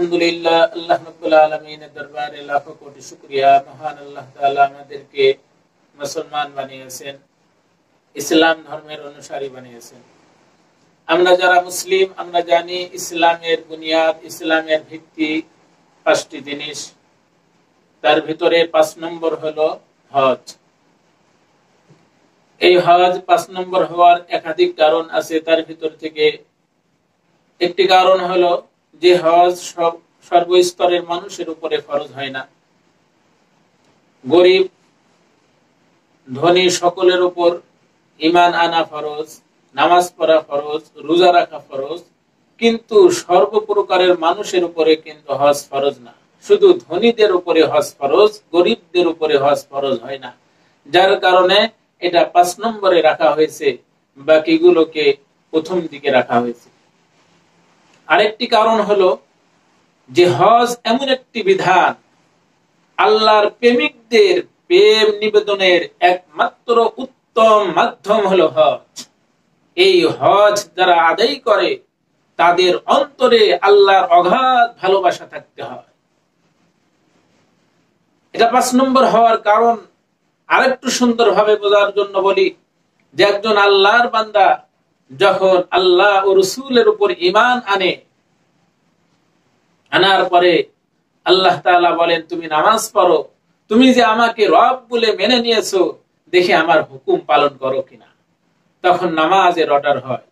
আলহামদুলিল্লাহ, আল্লাহ রাব্বুল আলামিনের দরবারে লাখো কোটি শুকরিয়া। মহান আল্লাহ তাআলা আমাদেরকে মুসলমান বানিয়েছেন, ইসলাম ধর্মের অনুসারী বানিয়েছেন। আমরা যারা মুসলিম, আমরা জানি ইসলামের বুনিয়াদ, ইসলামের ভিত্তি 5টি জিনিস। তার ভিতরে 5 নম্বর হলো হজ। এই হজ 5 নম্বর হওয়ার একাধিক কারণ আছে। তার ভিতর থেকে একটি কারণ হলো যে হজ সর্বস্তরের মানুষের উপরে ফরজ হয় না। গরিব ধনী সকলের উপর ঈমান আনা ফরজ, নামাজ পড়া ফরজ, রোজা রাখা ফরজ, কিন্তু সর্বপ্রকারের মানুষের উপরে কিন্তু হজ ফরজ না। শুধু ধনীদের উপরে হজ ফরজ, গরিবদের উপরে হজ ফরজ হয় না। যার কারণে এটা 5 নম্বরে রাখা হয়েছে, বাকিগুলোকে প্রথম দিকে রাখা হয়েছে। আরেকটি কারণ হলো যে হজ এমন একটি বিধান, আল্লাহর প্রেমিকদের প্রেম নিবেদনের একমাত্র উত্তম মাধ্যম হলো হজ। এই হজ যারা আদায় করে তাদের অন্তরে আল্লাহর অগাধ ভালোবাসা থাকতে হয়। এটা 5 নম্বর হওয়ার কারণ আরেকটু সুন্দরভাবে বোঝার জন্য বলি যে একজন আল্লাহর বান্দা যখন আল্লাহ ও রাসূলের উপর ঈমান আনার পরে আল্লাহ তাআলা বলেন, তুমি নামাজ পড়ো, তুমি যে আমাকে রব বলে মেনে নিয়েছো, দেখে আমার হুকুম পালন করো কিনা। তখন নামাজের অর্ডার হয়।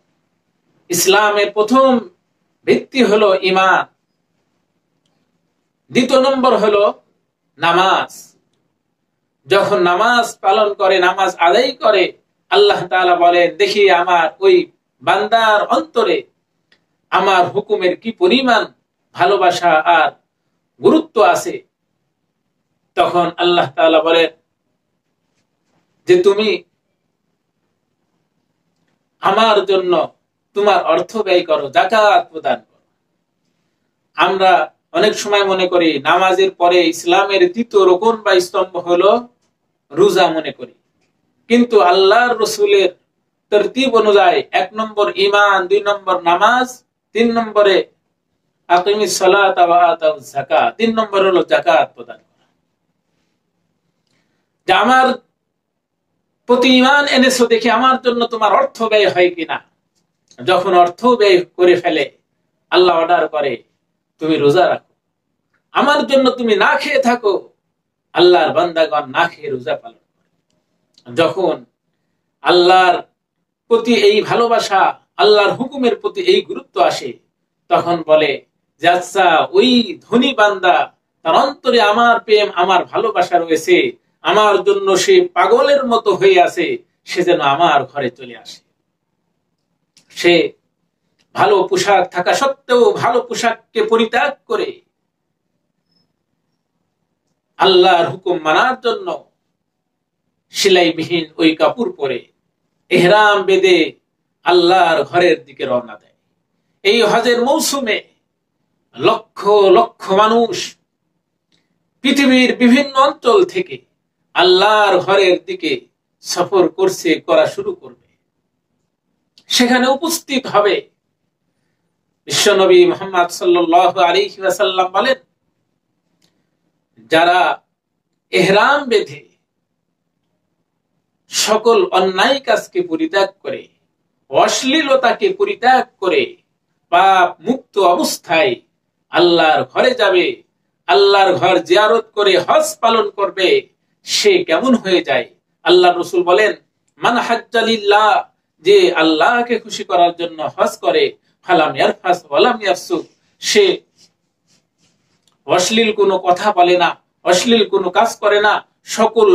ইসলামের প্রথম ভিত্তি হলো ঈমান, দ্বিতীয় নম্বর হলো নামাজ। যখন নামাজ পালন করে, নামাজ আদায় করে, আল্লাহ তাআলা বলেন, দেখি আমার ওই বান্দার অন্তরে আমার হুকুমের কি পরিমাণ ভালোবাসা আর গুরুত্ব আছে। তখন আল্লাহ তাআলা বলেন যে তুমি আমার জন্য তোমার অর্থ ব্যয় করো, যাকাত প্রদান করো। আমরা অনেক সময় মনে করি নামাজের পরে ইসলামের দ্বিতীয় রুকন বা স্তম্ভ হলো রোজা মনে করি, কিন্তু আল্লাহর রাসূলের তরতিব অনুযায়ী 1 নম্বর ঈমান, 2 নম্বর নামাজ, 3 নম্বরে আকিমিস সালাতা ওয়া আতাউজ যাকাত, 3 নম্বর হলো যাকাত প্রদান করা। যে আমার প্রতি ঈমান এনেছো, দেখি আমার জন্য তোমার অর্থ ব্যয় হয় কিনা। যখন অর্থ ব্যয় করে ফেলে, আল্লাহ অর্ডার করে তুমি রোজা রাখো, আমার জন্য তুমি না খেয়ে থাকো। আল্লাহর বান্দাগণ না খেয়ে রোজা পালন করে। যখন আল্লাহর প্রতি এই ভালোবাসা, আল্লাহর হুকুমের প্রতি এই গুরুত্ব আসে, তখন বলে যে আচ্ছা, ওই ধনী বান্দা, তার অন্তরে আমার প্রেম, আমার ভালোবাসা রয়েছে, আমার জন্য সে পাগলের মতো হয়ে আছে, সে যেন আমার ঘরে চলে আসে। সে ভালো পোশাক থাকা সত্ত্বেও ভালো পোশাককে পরিত্যাগ করে আল্লাহর হুকুম মানার জন্য সেলাইবিহীন ওই কাপড় পরে ইহরাম বেঁধে আল্লাহর ঘরের দিকে রওনা দেয়। এই হজের মৌসুমে লক্ষ লক্ষ মানুষ পৃথিবীর বিভিন্ন অঞ্চল থেকে আল্লাহর ঘরের দিকে সফর করা শুরু করবে। সেখানে উপস্থিত হবে বিশ্বনবী মুহাম্মদ সাল্লাল্লাহু আলাইহি ওয়াসাল্লাম বলেন, যারা ইহরাম বেঁধে সকল অন্যায় কাজকে পরিত্যাগ করে, অশ্লীলতাকে পরিত্যাগ করে, পাপ মুক্ত অবস্থায় আল্লাহর ঘরে যাবে, আল্লাহর ঘর জিয়ারত করে হজ পালন করবে, সে কেমন হয়ে যায়। আল্লাহর রাসূল বলেন, মান হাজ্জা লিল্লাহ, যে আল্লাহকে খুশি করার জন্য হজ করে, ফালাম ইয়ারফাস ওয়ালাম ইয়াফসুক, সে অশ্লীল কোনো কথা বলে না, অশ্লীল কোনো কাজ করে না, সকল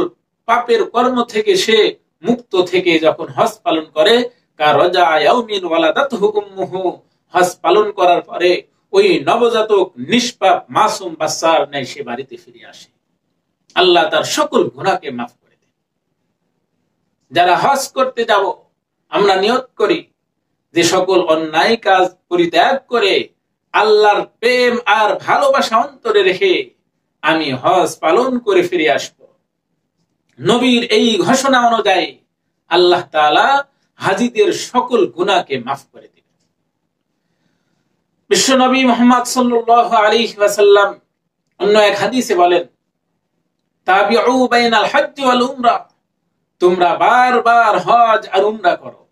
পাপের কর্ম থেকে সে মুক্ত থেকে যখন হজ পালন করে, কারজা ইয়াউমিন ওয়ালাদাতহু উম্মুহু, হজ পালন করার পরে ওই নবজাতক নিষ্পাপ মাসুম বাচ্চার ন্যায় সে বাড়িতে ফিরে আসে। আল্লাহ তার সকল গুনাহকে মাফ করে দেন। যারা হজ করতে যাব, আমরা নিয়ত করি যে সকল অন্যায় কাজ পরিত্যাগ করে আল্লাহর প্রেম আর ভালোবাসা অন্তরে রেখে আমি হজ পালন করে ফিরে আসব। নবীর এই ঘোষণা অনুযায়ী আল্লাহ তাআলা হাজীদের সকল গুনাহকে মাফ করে দিবেন। বিশ্বনবী মুহাম্মদ সাল্লাল্লাহু আলাইহি ওয়াসাল্লাম অন্য এক হাদিসে বলেন, তাবিউ বাইনাল হজ্জ ওয়াল উমরা, তোমরা বারবার হজ আর উমরা করো।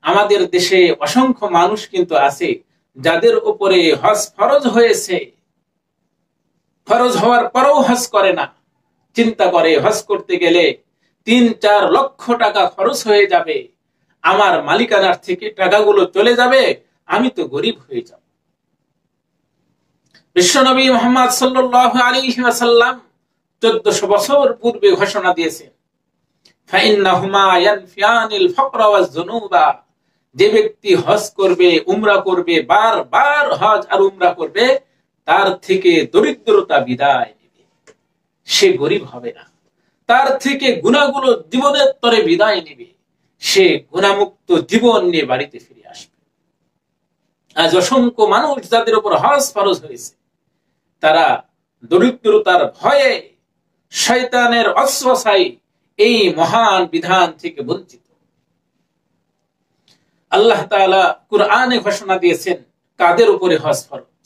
আমাদের দেশে অসংখ্য মানুষ কিন্তু আছে যাদের উপরে হজ ফরজ হয়েছে, ফরজ হওয়ার পরেও হজ করে না। চিন্তা করে হজ করতে গেলে ৩-৪ লক্ষ টাকা খরচ হয়ে যাবে, আমার মালিকানার থেকে টাকাগুলো চলে যাবে, আমি তো গরিব হয়ে যাব। বিশ্বনবী মুহাম্মদ সাল্লাল্লাহু আলাইহি ওয়াসাল্লাম 1400 বছর পূর্বে ঘোষণা দিয়েছেন, ফাইন্নাহুমা ইয়ানফিয়ানিল ফাকরা ওয়াজ যুনুবা, যে ব্যক্তি হজ করবে, উমরা করবে, বারবার হজ আর উমরা করবে, তার থেকে দরিদ্রতা বিদায় নেবে, সে গরিব হবে না। তার থেকে গুনাহগুলো জীবনের তরে বিদায় নেবে, সে গুনাহমুক্ত জীবন নিয়ে বাড়িতে ফিরে আসবে। আজ অসংখ্য মানুষ যাদের উপর হজ ফরজ হয়েছে, তারা দরিদ্রতার ভয়ে, শয়তানের ওয়াসওয়াসায় এই মহান বিধান থেকে বঞ্চিত। আল্লাহ তাআলা কুরআনে ঘোষণা দিয়েছেন কাদের উপরে হজ ফরজ।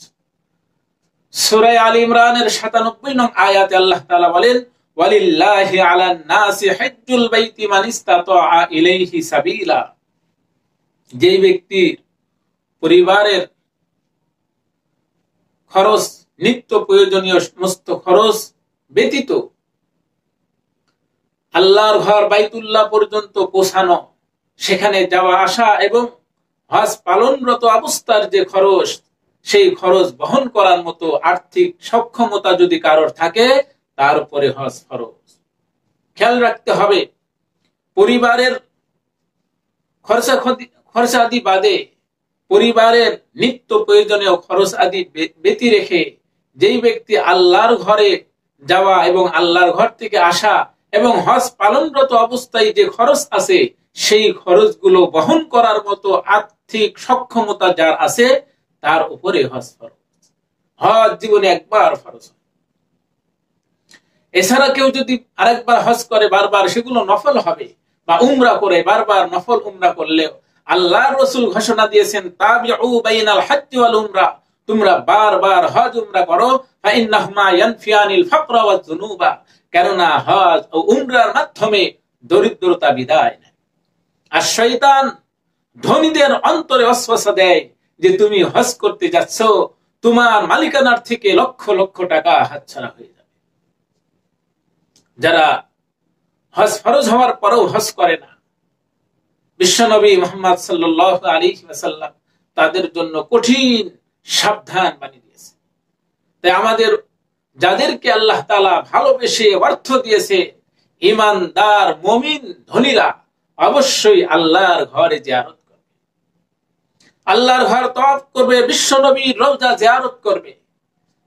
সূরা আলে ইমরানের ৯৭ নং আয়াতে আল্লাহ তাআলা বলেন, ওয়ালিল্লাহি আলান নাসি হজ্জুল বাইতি মান ইসতাতা ইলাইহি সাবিলা, যে ব্যক্তির পরিবারের খরচ, নিত্য প্রয়োজনীয় সমস্ত খরচ ব্যতীত আল্লাহর ঘর বাইতুল্লাহ পর্যন্ত পৌঁছানো, সেখানে যাওয়া আসা এবং হজ পালনরত অবস্থার যে খরচ, সেই খরচ বহন করার মতো আর্থিক সক্ষমতা যদি কারোর থাকে, তার উপরে হজ ফরজ। খেয়াল রাখতে হবে, পরিবারের খরচ আদি বাদে, পরিবারের নিত্য প্রয়োজনীয় খরচ আদি ব্যতি রেখে যেই ব্যক্তি আল্লাহর ঘরে যাওয়া এবং আল্লাহর ঘর থেকে আসা এবং হজ পালনরত অবস্থায় যে খরচ আছে, সেই খরচগুলো বহন করার মতো আর্থিক সক্ষমতা যার আছে, তার উপরে হজ ফরজ। হজ জীবনে একবার ফরজ। এছাড়া কেউ যদি আরেকবার হজ করে বারবার, সেগুলো নফল হবে, বা উমরা করে বারবার নফল উমরা করলেও আল্লাহর রাসূল ঘোষণা দিয়েছেন, তাবিউ বাইনাল হজ্জ ওয়াল উমরা, তোমরা বারবার হজ উমরা করো, ফাইন্নাহুমা ইয়ানফিয়ানিল ফাকরা ওয়াজ যুনুবা, কেননা হজ ও উমরার মাধ্যমে দরিদ্রতা বিদায় নেয়। আর শয়তান ধনীদের অন্তরে ওয়াসওয়াসা দেয় যে তুমি হজ করতে যাচ্ছ, তোমার মালিকানার থেকে লক্ষ লক্ষ টাকা হাতছাড়া হয়ে যাবে। যারা হজ ফরজ হওয়ার পরেও হজ করে না, বিশ্বনবী মুহাম্মদ সাল্লাল্লাহু আলাইহি ওয়াসাল্লাম তাদের জন্য কঠিন সাবধান বানিয়ে দিয়েছে। তাই আমাদের যাদেরকে আল্লাহ তাআলা ভালোবেসে অর্থ দিয়েছে, ঈমানদার মুমিন ধনীরা অবশ্যই আল্লাহর ঘরে জিয়ারত করবে, আল্লাহর ঘর তওয়াফ করবে, বিশ্বনবীর রওজা জিয়ারত করবে,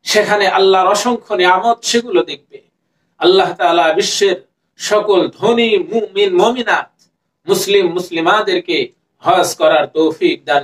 সেখানে আল্লাহর অসংখ্য নিয়ামত সেগুলো দেখবে। আল্লাহ তাআলা বিশ্বের সকল ধনী মুমিন মুমিনাত, মুসলিম মুসলিমাদেরকে হজ করার তৌফিক দান